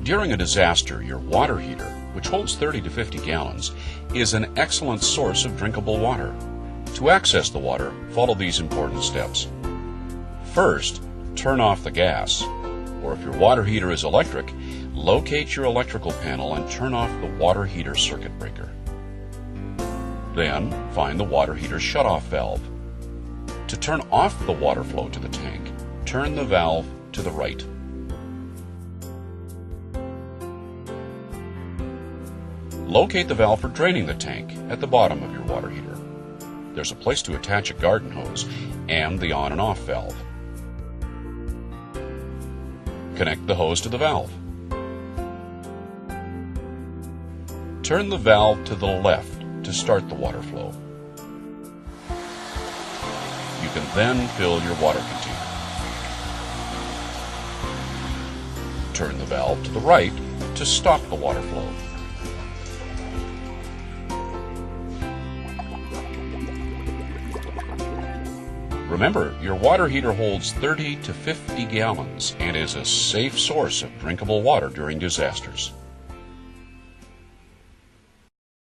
During a disaster, your water heater, which holds 30 to 50 gallons, is an excellent source of drinkable water. To access the water, follow these important steps. First, turn off the gas, or if your water heater is electric, locate your electrical panel and turn off the water heater circuit breaker. Then, find the water heater shutoff valve. To turn off the water flow to the tank, turn the valve to the right. Locate the valve for draining the tank at the bottom of your water heater. There's a place to attach a garden hose and the on and off valve. Connect the hose to the valve. Turn the valve to the left to start the water flow. You can then fill your water container. Turn the valve to the right to stop the water flow. Remember, your water heater holds 30 to 50 gallons and is a safe source of drinkable water during disasters.